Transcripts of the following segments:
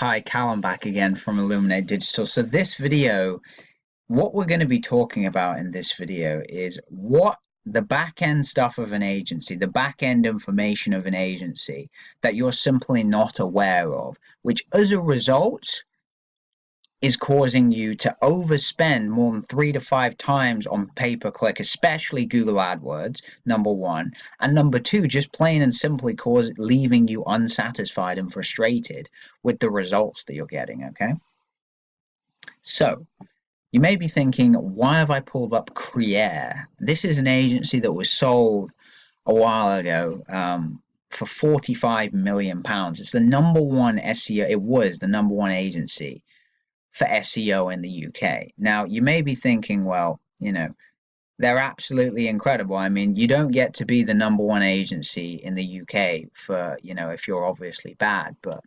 Hi, Callum back again from Illuminate Digital. So this video, what we're going to be talking about in this video is what the back end stuff of an agency, the back end information of an agency that you're simply not aware of, which as a result is causing you to overspend more than 3 to 5 times on pay-per-click, especially Google AdWords, number one. And number two, just plain and simply leaving you unsatisfied and frustrated with the results that you're getting, okay? So you may be thinking, why have I pulled up Creare? This is an agency that was sold a while ago for £45 million. It's the number one SEO, it was the number one agency for SEO in the UK. Now, you may be thinking, well, they're absolutely incredible. I mean, you don't get to be the number one agency in the UK for, if you're obviously bad. But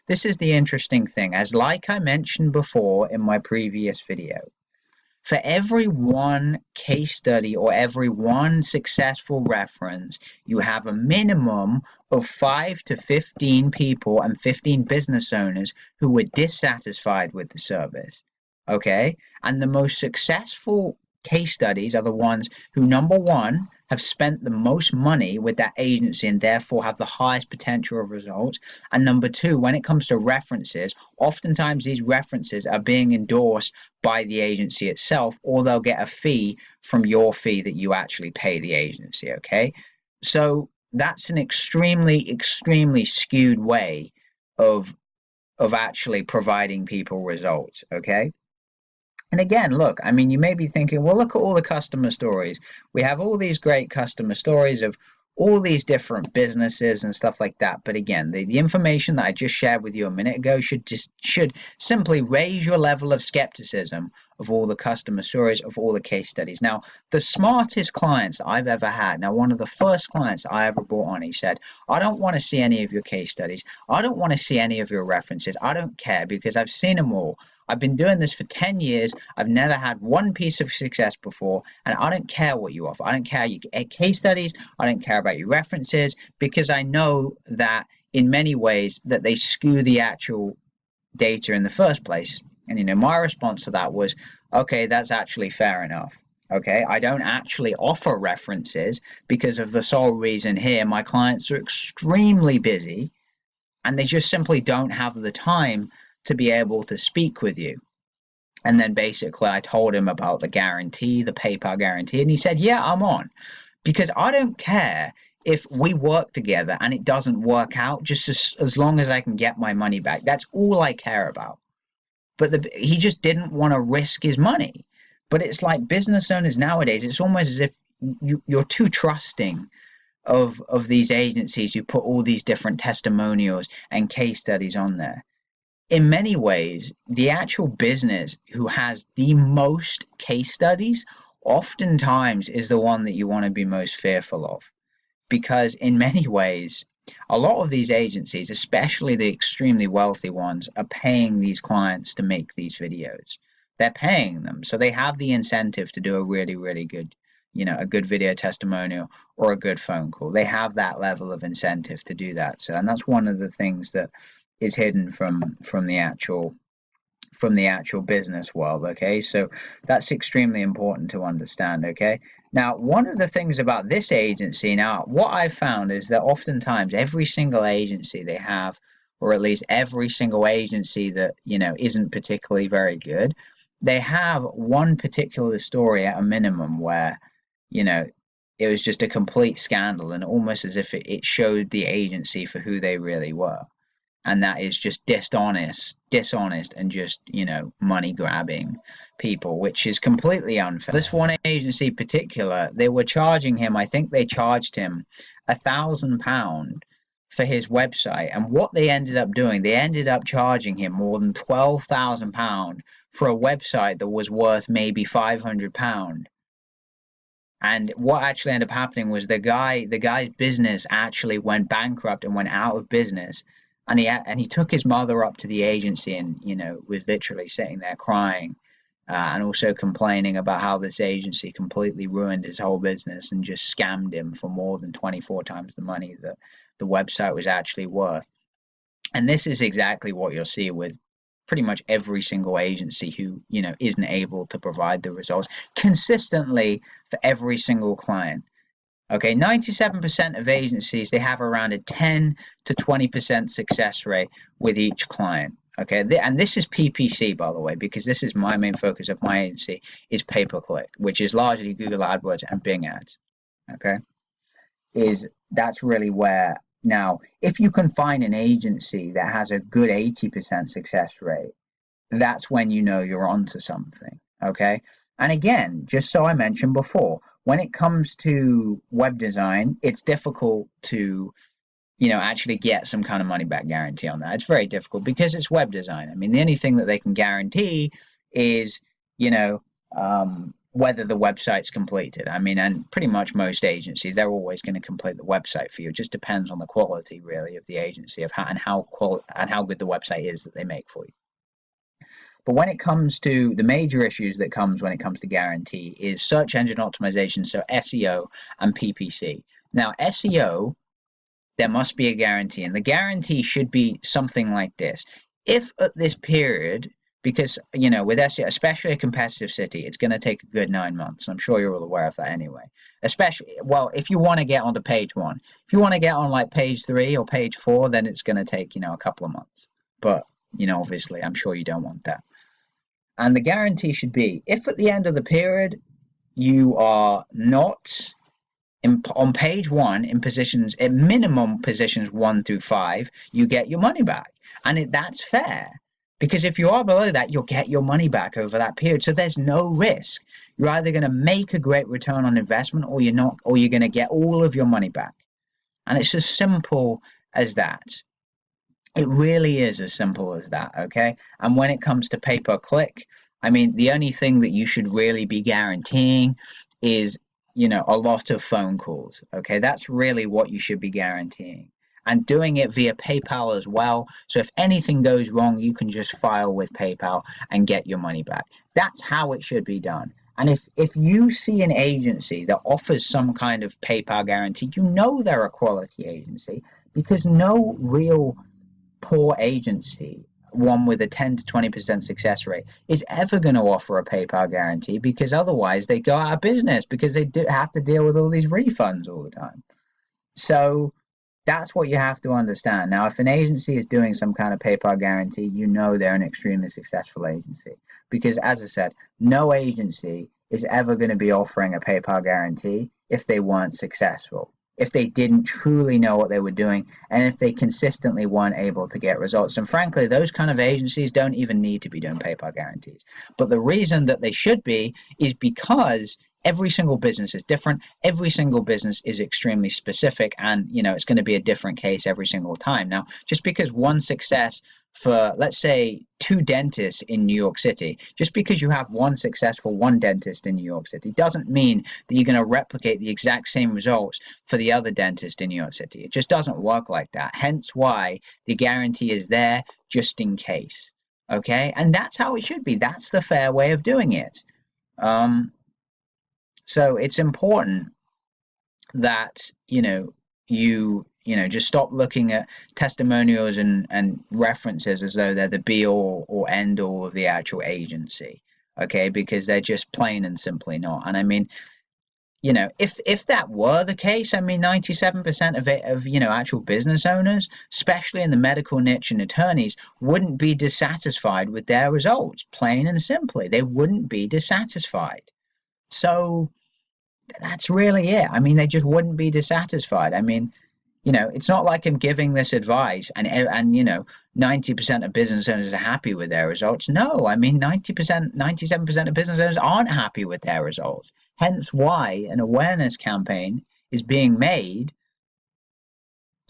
this is the interesting thing. As like I mentioned before in my previous video, for every one case study or every one successful reference, you have a minimum of 5 to 15 people and 15 business owners who were dissatisfied with the service. Okay? And the most successful case studies are the ones who, number one, have spent the most money with that agency and therefore have the highest potential of results. And number two, when it comes to references, oftentimes these references are being endorsed by the agency itself, or they'll get a fee from your fee that you actually pay the agency, okay? So that's an extremely, extremely skewed way of actually providing people results, okay? And again, look, I mean, you may be thinking, well, look at all the customer stories. We have all these great customer stories of all these different businesses and stuff like that. But again, the information that I just shared with you a minute ago should simply raise your level of skepticism of all the customer stories, of all the case studies. Now, the smartest clients I've ever had, now one of the first clients I ever brought on, he said, I don't want to see any of your case studies. I don't want to see any of your references. I don't care because I've seen them all. I've been doing this for 10 years. I've never had one piece of success before, and I don't care what you offer. I don't care your case studies. I don't care about your references, because I know that in many ways that they skew the actual data in the first place. And my response to that was, okay, that's actually fair enough. Okay, I don't actually offer references because of the sole reason here my clients are extremely busy and they just simply don't have the time to be able to speak with you. And then basically I told him about the guarantee, the PayPal guarantee, and he said, yeah, I'm on, because I don't care if we work together and it doesn't work out, just as long as I can get my money back. That's all I care about. But he just didn't want to risk his money. But it's like business owners nowadays, it's almost as if you're too trusting of these agencies who put all these different testimonials and case studies on there. In many ways, the actual business who has the most case studies oftentimes is the one that you want to be most fearful of. Because in many ways, a lot of these agencies, especially the extremely wealthy ones, are paying these clients to make these videos. They're paying them. So they have the incentive to do a really, really good, a good video testimonial or a good phone call. They have that level of incentive to do that. So, and that's one of the things that is hidden from the actual business world. Okay, so that's extremely important to understand. Okay, now one of the things about this agency, now what I've found is that oftentimes every single agency they have, or at least every single agency that isn't particularly very good, they have one particular story at a minimum where it was just a complete scandal, and almost as if it showed the agency for who they really were. And that is just dishonest, and just, money grabbing people, which is completely unfair. This one agency in particular, they were charging him, I think they charged him £1,000 for his website. And what they ended up doing, they ended up charging him more than £12,000 for a website that was worth maybe £500. And what actually ended up happening was the guy's business actually went bankrupt and went out of business. And he took his mother up to the agency and, was literally sitting there crying and also complaining about how this agency completely ruined his whole business and just scammed him for more than 24 times the money that the website was actually worth. And this is exactly what you'll see with pretty much every single agency who, isn't able to provide the results consistently for every single client. Okay, 97% of agencies, they have around a 10 to 20% success rate with each client. Okay, and this is PPC, by the way, because this is my main focus of my agency is pay-per-click, which is largely Google AdWords and Bing ads. Okay, that's really where, now, if you can find an agency that has a good 80% success rate, that's when you know you're onto something. Okay, and again, just so I mentioned before, when it comes to web design, it's difficult to actually get some kind of money back guarantee on that. It's very difficult because it's web design. I mean, the only thing that they can guarantee is, whether the website's completed. I mean, and pretty much most agencies, they're always going to complete the website for you. It just depends on the quality, really, of the agency, of how good the website is that they make for you. But when it comes to the major issues that comes when it comes to guarantee is search engine optimization, so SEO and PPC. Now, SEO, there must be a guarantee, and the guarantee should be something like this. If at this period, because with SEO, especially a competitive city, it's going to take a good 9 months. I'm sure you're all aware of that anyway. Especially, well, if you want to get onto page 1, if you want to get on like page 3 or page 4, then it's going to take a couple of months. But obviously, I'm sure you don't want that. And the guarantee should be, if at the end of the period you are not on page 1 in positions, at minimum positions 1 through 5, you get your money back. And that's fair, because if you are below that, you'll get your money back over that period. So there's no risk. You're either going to make a great return on investment, or you're not, or you're going to get all of your money back. And it's as simple as that. It really is as simple as that, okay? And when it comes to pay-per-click, I mean, the only thing that you should really be guaranteeing is, a lot of phone calls, okay? That's really what you should be guaranteeing. And doing it via PayPal as well. So if anything goes wrong, you can just file with PayPal and get your money back. That's how it should be done. And if you see an agency that offers some kind of PayPal guarantee, they're a quality agency, because no real poor agency, one with a 10 to 20% success rate, is ever going to offer a PayPal guarantee, because otherwise they go out of business, because they have to deal with all these refunds all the time. So that's what you have to understand. Now, if an agency is doing some kind of PayPal guarantee, they're an extremely successful agency, because, as I said, no agency is ever going to be offering a PayPal guarantee if they weren't successful, if they didn't truly know what they were doing, and if they consistently weren't able to get results. And frankly, those kind of agencies don't even need to be doing PayPal guarantees. But the reason that they should be is because every single business is different. Every single business is extremely specific, and it's going to be a different case every single time. Now, just because one success for, let's say, 2 dentists in New York City, just because you have one dentist in New York City doesn't mean that you're going to replicate the exact same results for the other dentist in New York City. It just doesn't work like that. Hence why the guarantee is there, just in case. Okay, and that's how it should be. That's the fair way of doing it. So it's important that you just stop looking at testimonials and references as though they're the be all or end all of the actual agency, okay? Because they're just plain and simply not. And I mean, if that were the case, I mean, 97% of actual business owners, especially in the medical niche and attorneys, wouldn't be dissatisfied with their results. Plain and simply, they wouldn't be dissatisfied. So that's really it. I mean, they just wouldn't be dissatisfied. I mean, it's not like I'm giving this advice and 90% of business owners are happy with their results. No, I mean, 90%, 97% of business owners aren't happy with their results. Hence why an awareness campaign is being made,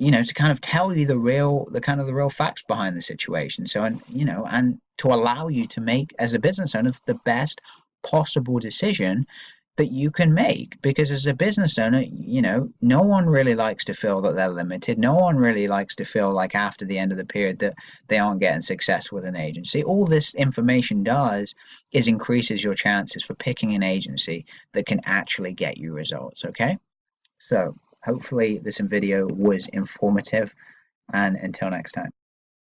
to kind of tell you the real facts behind the situation. So, and to allow you to make, as a business owner, the best possible decision that you can make. Because as a business owner, no one really likes to feel that they're limited. No one really likes to feel like after the end of the period that they aren't getting success with an agency. All this information does is increases your chances for picking an agency that can actually get you results. Okay, so hopefully this video was informative, and until next time.